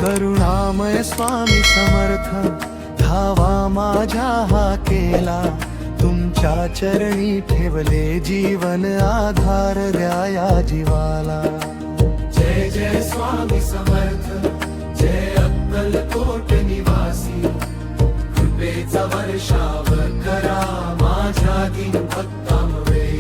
करुणामय स्वामी समर्थ, धावा माझ्या हाकेला, तुमच्या चरणी ठेवले जीवन, आधार द्या या जीवाला. जय जय स्वामी समर्थ, जय अक्कलकोट निवासी, कृपेचा वर्षाव करा माझ्या दीन भक्तांवेळी.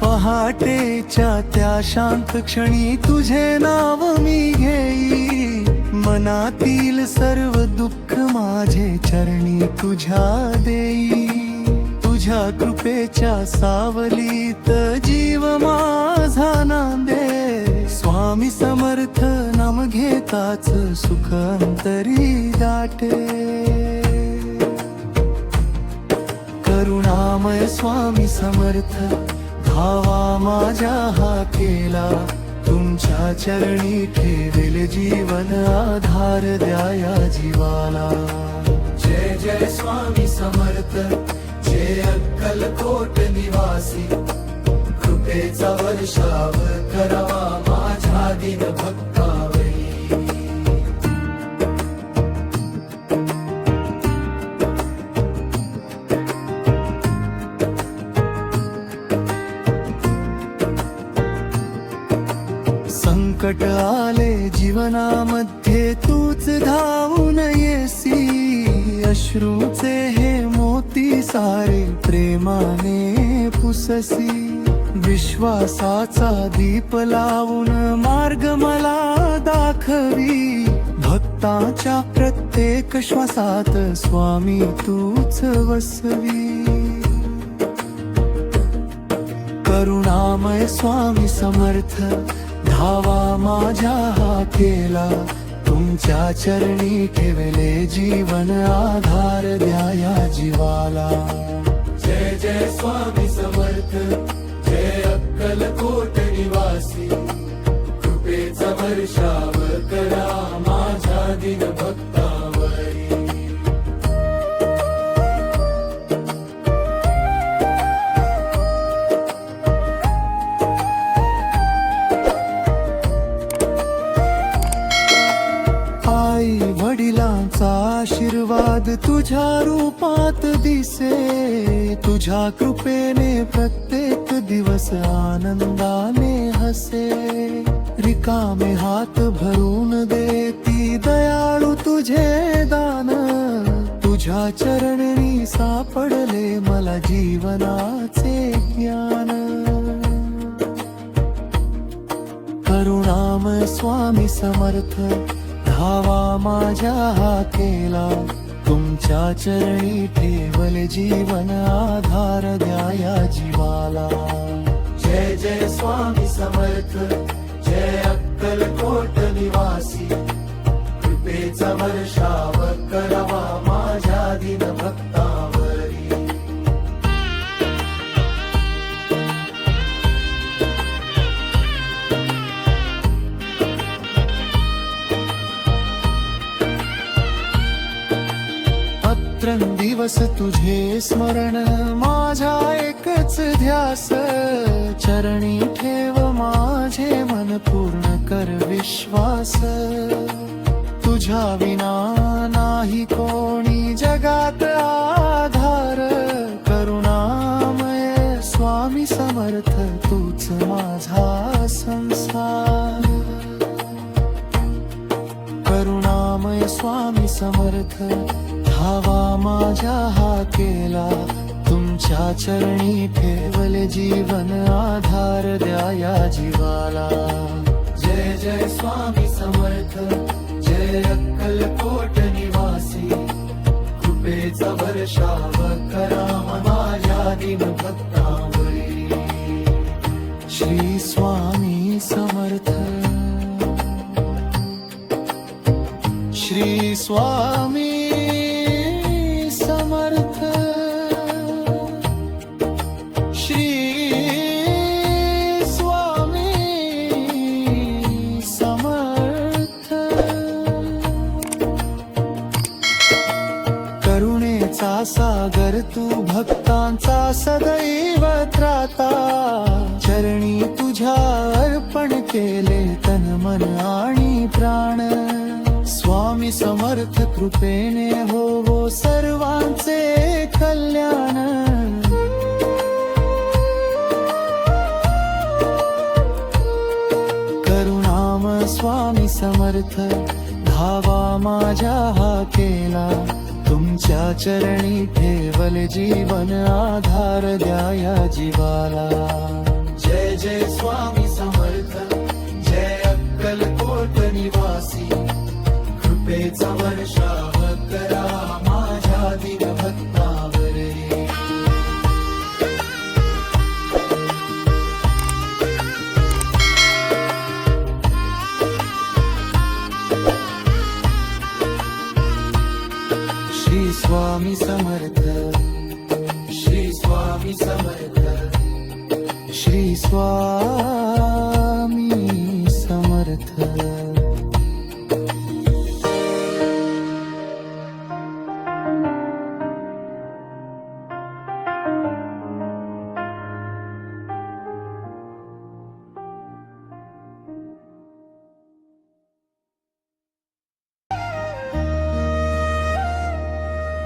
पहाटेच्या त्या शांत क्षणी तुझे नाव मी घेई, मनातील सर्व दुःख माझे चरणी तुझ्या देई. तुझ्या कृपेच्या सावलीत जीव माझा नांदे, स्वामी समर्थ नाम घेताच सुख अंतरी दाटे. करुणामय स्वामी समर्थ, धावा माझ्या हाकेला, तुमच्या चरणी ठेवेल जीवन, आधार द्या या जीवाला. जय जय स्वामी समर्थ, जय अक्कलकोट निवासी, कृपेचा वर्षाव करावा माझ्या दीन भक्तावेळी. संकट आले जीवनामध्ये तूच धावून येसी, अश्रूचे हे मोती सारे प्रेमाने पुससी. विश्वासाचा दीप लावून मार्ग मला दाखवी, भक्ताच्या प्रत्येक श्वासात स्वामी तूच वसवी. करुणामय स्वामी समर्थ, धावा माझ्या हाकेला, तुमच्या चरणी ठेवले जीवन, आधार द्या या जीवाला. जय जय स्वामी समर्थ, जय अक्कलकोट निवासी, कृपेचा वर्षाव करा माझ्या दीन भक्तावरी. आई वडिलांचा आशीर्वाद तुझ्या रूपात दिसे, तुझ्या कृपेने प्रत्येक दिवस आनंदाने हसे. रिकामे हात भरून देती दयाळू तुझे दान, तुझ्या चरणी सापडले मला जीवनाचे ज्ञान. करुणामय स्वामी समर्थ, धावा माझ्या हाकेला, तुमच्या चरणी ठेवले जीवन, आधार द्या या जीवाला. जय जय स्वामी समर्थ, जय अक्कलकोट निवासी, कृपेचा वर्षाव करावा माझ्या दीन भक्तावरी. दिवस तुझे स्मरण माझा एकच ध्यास, चरणी ठेव माझे मन पूर्ण कर विश्वास. तुझ्या विना नाही कोणी जगात आधार, करुणामय स्वामी समर्थ तूच माझा संसार. करुणामय स्वामी समर्थ, धावा माझ्या हाकेला, तुमच्या चरणी ठेवले जीवन, आधार द्या या जीवाला. जय जय स्वामी समर्थ, जय अक्कलकोट निवासी, कृपेचा वर्षाव करा माझ्या दीन भक्तावरी. श्री स्वामी समर्थ, श्री स्वामी समर्थ, श्री स्वामी समर्थ. सदैव त्राता, चरणी तुझ्या अर्पण केले तन मन आणि प्राण. स्वामी समर्थ कृपेने होवो सर्वांचे कल्याण. करुणाम स्वामी समर्थ, धावा माझ्या हा केला. तुमच्या चरणी ठेवले जीवन, आधार द्या या जीवाला. जय जय स्वामी समर्थ, जय अक्कलकोट निवासी. कृपेचा वर्षाव करा माझ्या दीनभक्तावरी. श्री स्वामी समर्थ, श्री स्वामी समर्थ, श्री स्वामी समर्थ.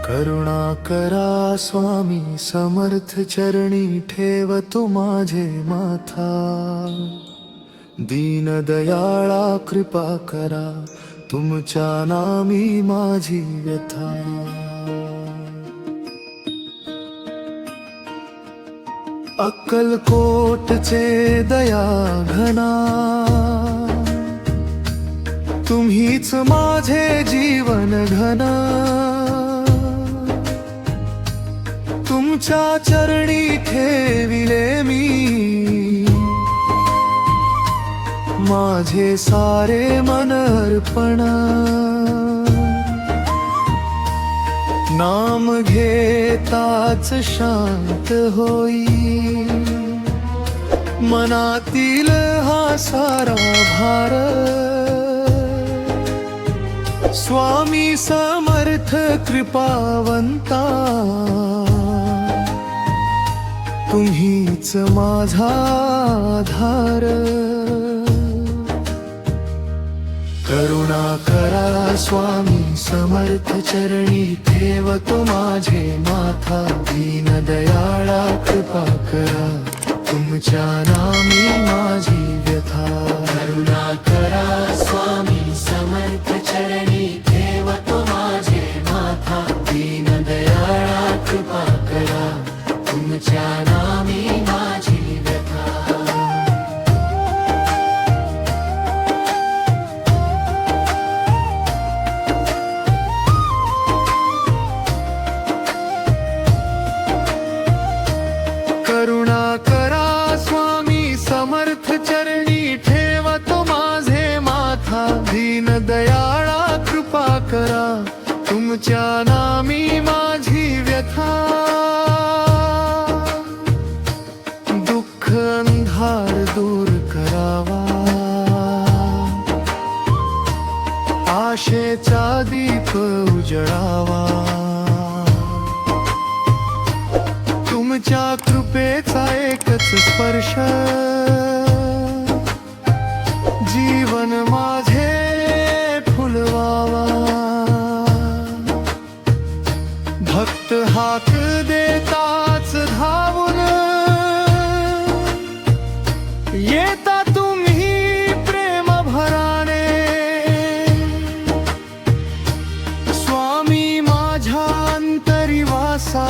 करुणा करा स्वामी समर्थ, चरणी ठेवतो माझे माथा. दीन दयाळा कृपा करा, तुमच्या नामी माझी व्यथा. अक्कलकोटचे दया घना, तुम्हीच माझे जीवन घन. तुमच्या चरणी ठेविले मी माझे सारे मन अर्पण. नाम घेताच शांत होई, मनातील हा सारा भार. स्वामी समर्थ कृपावंता, तुम्हीच माझा आधार. करुणा करा स्वामी समर्थ, चरणी ठेवतो माझे माथा. दीन दयाळा कृपा करा, तुमच्या नामी माझी व्यथा. करुणा करा स्वामी समर्थ, चरणी ठेवतो माझे माथा. दीन दयाळा कृपा करा, तुमच्या नामी माझी व्यथा. करुणा करा स्वामी समर्थ, चरणी ठेवतो माझे माथा. दीन दयाळा कृपा करा, तुमच्या नामी माझी व्यथा. दुःख अंधार दूर करावा, आशेचा दीप उजळावा. तुमच्या कृपेचा एकच स्पर्श, जीवन माझे फुलवावा. भक्त हाक देताच धावून येता तुम्ही प्रेम भराने. स्वामी माझ्या अंतरी वासा,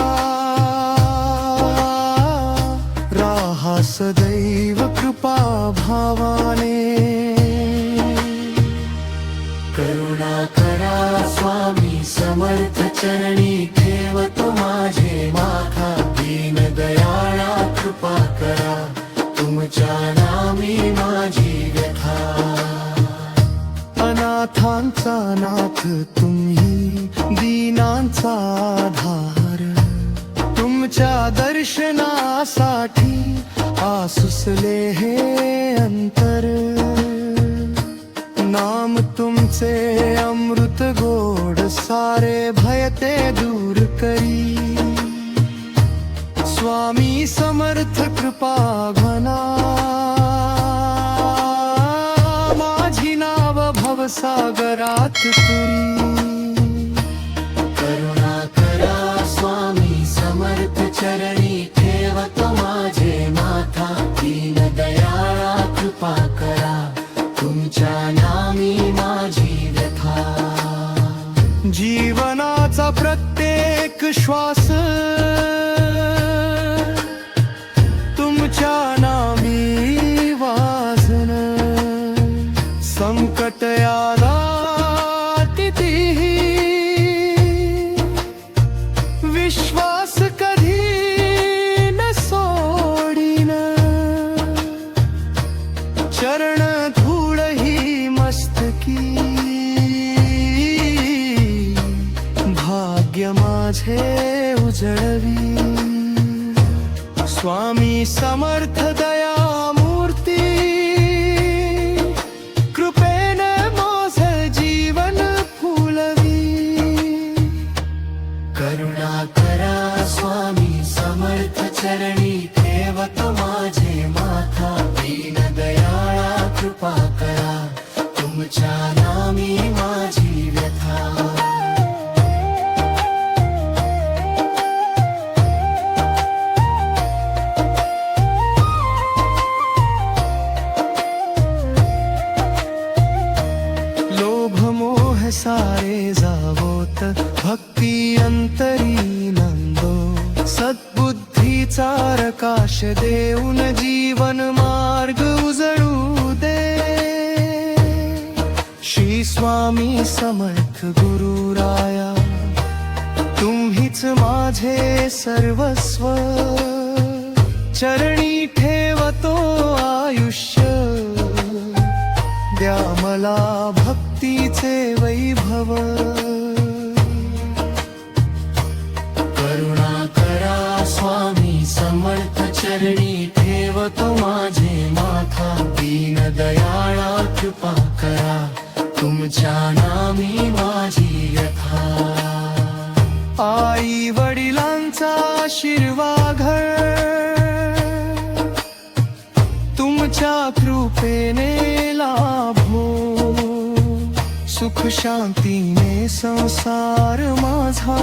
राहा सदैव कृपा भावाने. करुणा करा स्वामी समर्थ, चरणी ठेवतो माझे माथा. दीन दयाळा कृपा करा, तुमच्या नामी माझी व्यथा. अनाथांचा नाथ तुम्ही, दीनांचा आधार. तुमच्या दर्शनासाठी आसुसले हे अंतर. नाम तुमचे अमृत गोड, सारे भय ते दूर करी. स्वामी समर्थ कृपा घना, माझी नाव भवसागरात तुरी. करुणा करा स्वामी समर्थ चरणी ठेवतो माझे माथा. दीन दयाळा कृपा करा तुमच्या नामी माझी व्यथा. जीवनाचा प्रत्येक श्वास तुमच्या नामी वाजन. संकट आला तिथीही विश्वास कधी न सोडीन. चरण धूळ ही मस्तकी, भाग्य माझे उजळवी. स्वामी समर्थ दयामूर्ती, कृपेने माझे जीवन फुलवी. करुणा करा स्वामी समर्थ चरणी ठेवतो माझे माथा. दीन दयाळा कृपा करा तुमच्या नामी माझी व्यथा. लोभ मोह सारे जावोत, भक्ती अंतरी नंदो. सद्बुद्धीचा प्रकाश देऊन जीवन मार्ग उजळू दे. श्री स्वामी समर्थ गुरुराया, तुम्हीच माझे सर्वस्व. चरणी ठेवतो आयुष्य, द्या मला भक्तीचे वैभव. करुणा करा स्वामी समर्थ चरणी ठेवतो माझे माथा. दीन दयाळा कृपा करा तुमच्या नामी माझी व्यथा. आई वडिलांचा आशीर्वाद तुमच्या कृपेने लाभो. सुख शांतीने संसार माझा,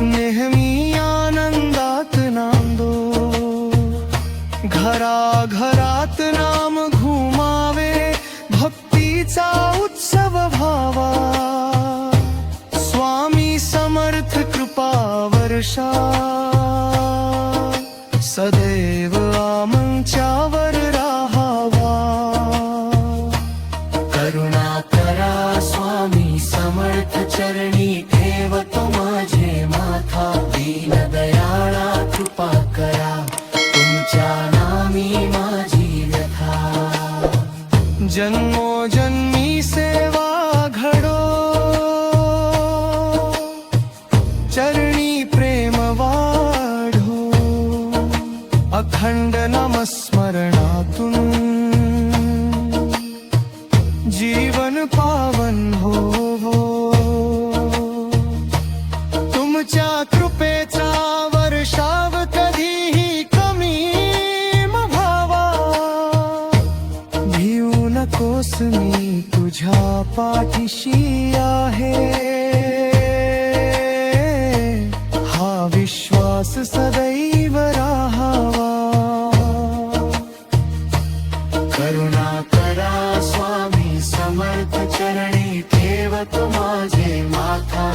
नेहमी आनंदात नांदो. घरा घरात नाम घुमावे, भक्तीचा उत्सव व्हावा. स्वामी समर्थ कृपा वर्षा, सदैव आमच्यावर राहावा. करुणा करा स्वामी समर्थ चरणी ठेवतो माझे माथा. दीन दयाळा कृपा करा तुमच्या नामी माझी व्यथा. जन्मोजन्मी सेवा घडो, चरणी प्रेम वाढो. अखंड नामस्मरणातून जीवन पावन हो. तुमच्या कृपेचा वर्षाव कधीही कमी व्हावा. भिऊ नकोस मी तुझ्या पाठीशी आहे. हा विश्वास सदैव राहावा. करुणा करा स्वामी समर्थ चरणी ठेवतो माझे माथा.